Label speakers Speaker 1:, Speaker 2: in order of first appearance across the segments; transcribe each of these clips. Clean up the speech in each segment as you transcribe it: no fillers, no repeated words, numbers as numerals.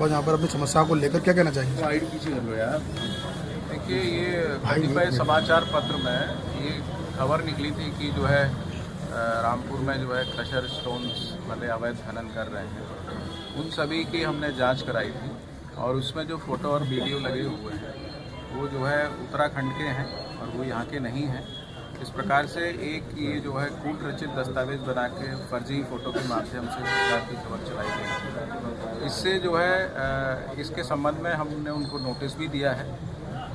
Speaker 1: यहाँ पर अपनी समस्या को लेकर क्या कहना चाहिए?
Speaker 2: साइड पीछे कर लो यार। देखिए, ये कतिपय समाचार पत्र में ये खबर निकली थी कि जो है रामपुर में जो है क्रशर स्टोन्स वाले अवैध खनन कर रहे हैं। उन सभी की हमने जांच कराई थी और उसमें जो फ़ोटो और वीडियो लगे हुए हैं वो जो है उत्तराखंड के हैं और वो यहाँ के नहीं हैं। इस प्रकार से एक ये जो है कूट रचित दस्तावेज बना के फर्जी फ़ोटो के माध्यम से सरकार की खबर चलाई गई। इससे जो है इसके संबंध में हमने उनको नोटिस भी दिया है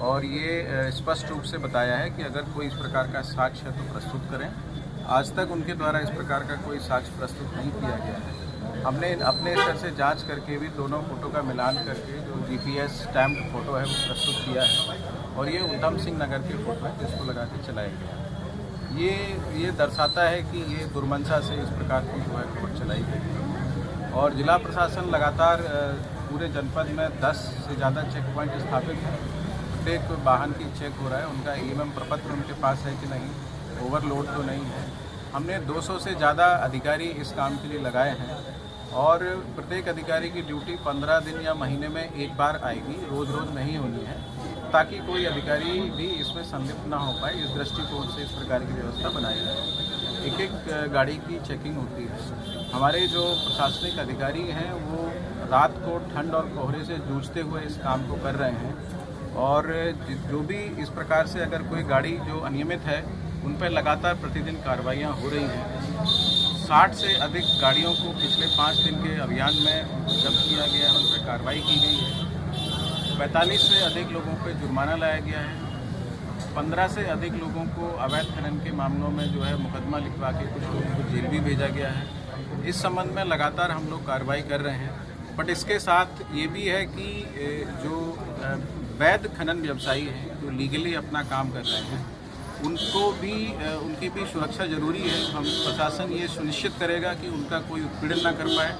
Speaker 2: और ये स्पष्ट रूप से बताया है कि अगर कोई इस प्रकार का साक्ष्य है तो प्रस्तुत करें। आज तक उनके द्वारा इस प्रकार का कोई साक्ष्य प्रस्तुत नहीं किया गया है। हमने अपने स्तर से जांच करके भी दोनों फ़ोटो का मिलान करके जो GPS स्टैम्प्ड फ़ोटो है वो प्रस्तुत किया है और ये उधम सिंह नगर के फ़ोटो है जिसको लगा के चलाया गया। ये दर्शाता है कि ये दुर्मंशा से इस प्रकार की जो है खबर चलाई गई और जिला प्रशासन लगातार पूरे जनपद में 10 से ज़्यादा चेक पॉइंट स्थापित है। प्रत्येक वाहन की चेक हो रहा है, उनका EMM प्रपत्र उनके पास है कि नहीं, ओवरलोड तो नहीं है। हमने 200 से ज़्यादा अधिकारी इस काम के लिए लगाए हैं और प्रत्येक अधिकारी की ड्यूटी 15 दिन या महीने में एक बार आएगी, रोज़ रोज़ नहीं होनी है, ताकि कोई अधिकारी भी इसमें संलिप्त ना हो पाए। इस दृष्टिकोण से इस प्रकार की व्यवस्था बनाई जाए। एक एक गाड़ी की चेकिंग होती है। हमारे जो प्रशासनिक अधिकारी हैं वो रात को ठंड और कोहरे से जूझते हुए इस काम को कर रहे हैं और जो भी इस प्रकार से अगर कोई गाड़ी जो अनियमित है उन पर लगातार प्रतिदिन कार्रवाइयाँ हो रही हैं। 60 से अधिक गाड़ियों को पिछले 5 दिन के अभियान में जब्त किया गया है, उन पर कार्रवाई की गई है। 45 से अधिक लोगों पर जुर्माना लाया गया है। 15 से अधिक लोगों को अवैध खनन के मामलों में जो है मुकदमा लिखवा के कुछ लोगों को जेल भी भेजा गया है। इस संबंध में लगातार हम लोग कार्रवाई कर रहे हैं। बट इसके साथ ये भी है कि जो वैध खनन व्यवसायी हैं जो लीगली अपना काम कर रहे हैं उनकी भी सुरक्षा जरूरी है। हम प्रशासन ये सुनिश्चित करेगा कि उनका कोई उत्पीड़न ना कर पाए,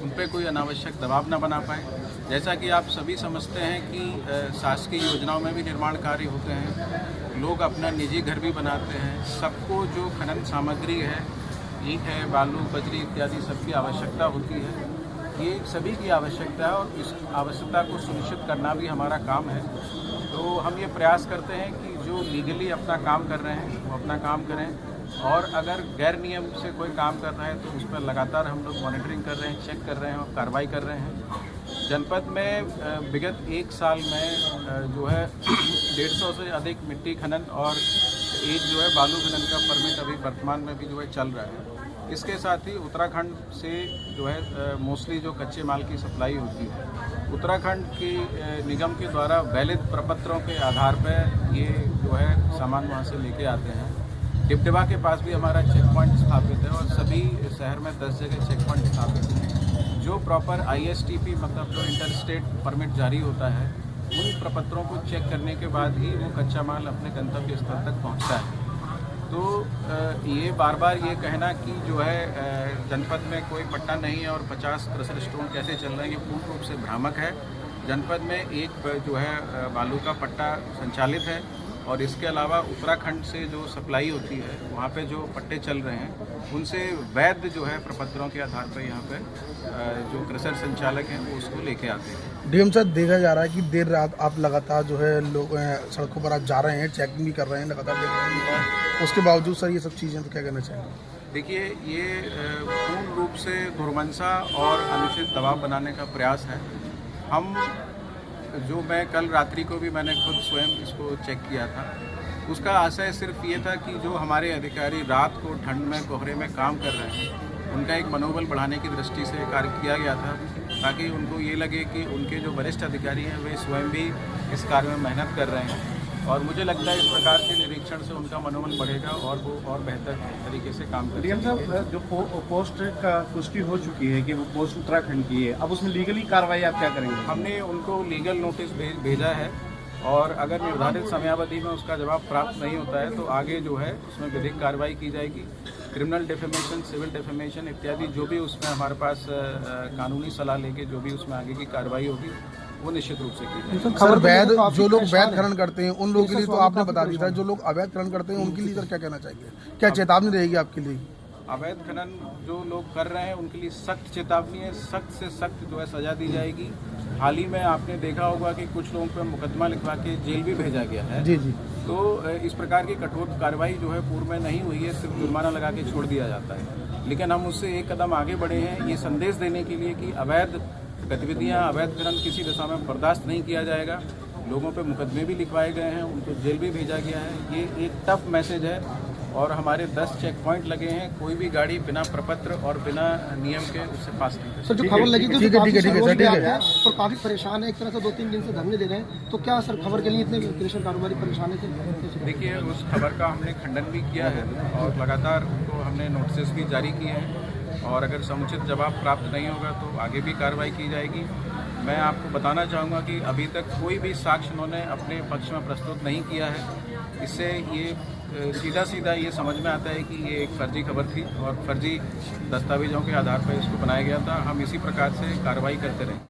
Speaker 2: उन पर कोई अनावश्यक दबाव ना बना पाए। जैसा कि आप सभी समझते हैं कि शासकीय योजनाओं में भी निर्माण कार्य होते हैं, लोग अपना निजी घर भी बनाते हैं। सबको जो खनन सामग्री है, ईंट है, बालू, बजरी इत्यादि सबकी आवश्यकता होती है। ये सभी की आवश्यकता है और इस आवश्यकता को सुनिश्चित करना भी हमारा काम है। तो हम ये प्रयास करते हैं कि जो लीगली अपना काम कर रहे हैं वो अपना काम करें और अगर गैर नियम से कोई काम कर रहा है तो उस पर लगातार हम लोग मॉनिटरिंग कर रहे हैं, चेक कर रहे हैं और कार्रवाई कर रहे हैं। जनपद में विगत 1 साल में जो है 150 से अधिक मिट्टी खनन और एक जो है बालू खनन का परमिट अभी वर्तमान में भी जो है चल रहा है। इसके साथ ही उत्तराखंड से जो है मोस्टली जो कच्चे माल की सप्लाई होती है, उत्तराखंड की निगम के द्वारा वैलिड प्रपत्रों के आधार पर ये जो है सामान वहाँ से लेके आते हैं। डिबडिबा के पास भी हमारा चेक पॉइंट स्थापित है और सभी शहर में 10 जगह चेक पॉइंट स्थापित हैं। जो प्रॉपर ISTP मतलब जो इंटर स्टेट परमिट जारी होता है उन प्रपत्रों को चेक करने के बाद ही वो कच्चा माल अपने गंतव्य स्थल तक पहुँचता है। तो ये बार बार ये कहना कि जो है जनपद में कोई पट्टा नहीं है और 50 क्रशर स्टोन कैसे चल रहे हैं, ये पूर्ण रूप से भ्रामक है। जनपद में एक जो है बालू का पट्टा संचालित है और इसके अलावा उत्तराखंड से जो सप्लाई होती है वहाँ पे जो पट्टे चल रहे हैं उनसे वैध जो है प्रपत्रों के आधार पर यहाँ पे जो क्रशर संचालक हैं वो उसको लेके आते हैं।
Speaker 1: DM साहब, देखा जा रहा है कि देर रात आप लगातार जो है लोग सड़कों पर आप जा रहे हैं, चेकिंग भी कर रहे हैं, लगातार देख रहे हैं, उसके बावजूद सर ये सब चीज़ें तो क्या कहना चाहिए?
Speaker 2: देखिए, ये पूर्ण रूप से दुर्मंशा और अनुचित दबाव बनाने का प्रयास है। मैं कल रात्रि को भी मैंने खुद स्वयं इसको चेक किया था। उसका आशय सिर्फ ये था कि जो हमारे अधिकारी रात को ठंड में कोहरे में काम कर रहे हैं उनका एक मनोबल बढ़ाने की दृष्टि से कार्य किया गया था, ताकि उनको ये लगे कि उनके जो वरिष्ठ अधिकारी हैं वे स्वयं भी इस कार्य में मेहनत कर रहे हैं और मुझे लगता है इस प्रकार के निरीक्षण से उनका मनोबल बढ़ेगा और वो और बेहतर तरीके से काम करेंगे।
Speaker 3: DM साहब, जो पोस्ट का पुष्टि हो चुकी है कि वो पोस्ट उत्तराखंड की है, अब उसमें लीगली कार्रवाई आप क्या करेंगे?
Speaker 2: हमने उनको लीगल नोटिस भेजा है और अगर निर्धारित समयावधि में उसका जवाब प्राप्त नहीं होता है तो आगे जो है उसमें विधिक कार्रवाई की जाएगी। क्रिमिनल डिफेमेशन, सिविल डिफेमेशन इत्यादि जो भी उसमें हमारे पास कानूनी सलाह लेके जो भी उसमें आगे की कार्रवाई होगी वो निश्चित रूप से की जाएगी।
Speaker 1: सर, वैध जो लोग वैध खनन करते हैं उन लोगों के लिए तो आपने बता दिया था, जो लोग अवैध खनन करते हैं उनके लिए सर क्या कहना चाहिए? क्या चेतावनी रहेगी आपके लिए?
Speaker 2: अवैध खनन जो लोग कर रहे हैं उनके लिए सख्त चेतावनी है, सख्त से सख्त जो है सजा दी जाएगी। हाल ही में आपने देखा होगा कि कुछ लोगों पर मुकदमा लिखवा के जेल भी भेजा गया है।
Speaker 1: जी जी।
Speaker 2: तो इस प्रकार की कठोर कार्रवाई जो है पूर्व में नहीं हुई है, सिर्फ जुर्माना लगा के छोड़ दिया जाता है। लेकिन हम उससे एक कदम आगे बढ़े हैं, ये संदेश देने के लिए कि अवैध गतिविधियां, अवैध खनन किसी दिशा में बर्दाश्त नहीं किया जाएगा। लोगों पे मुकदमे भी लिखवाए गए हैं, उनको जेल भी भेजा गया है। ये एक टफ मैसेज है और हमारे 10 चेक पॉइंट लगे हैं। कोई भी गाड़ी बिना प्रपत्र और बिना नियम के उससे पास नहीं कर
Speaker 4: सर, जो खबर लगी थी
Speaker 1: ठीक है, ठीक है, ठीक है, सर, ठीक है।
Speaker 4: और काफी परेशान है, एक तरह से 2-3 दिन से धरने दे रहे हैं, तो क्या सर खबर के लिए इतने कृषि कारोबारी परेशान थे?
Speaker 2: देखिए, उस खबर का हमने खंडन भी किया है और लगातार उनको हमने नोटिस भी जारी किए हैं और अगर समुचित जवाब प्राप्त नहीं होगा तो आगे भी कार्रवाई की जाएगी। मैं आपको बताना चाहूँगा कि अभी तक कोई भी साक्ष्य उन्होंने अपने पक्ष में प्रस्तुत नहीं किया है। इससे ये सीधा सीधा ये समझ में आता है कि ये एक फर्जी खबर थी और फर्जी दस्तावेजों के आधार पर इसको बनाया गया था। हम इसी प्रकार से कार्रवाई करते रहें।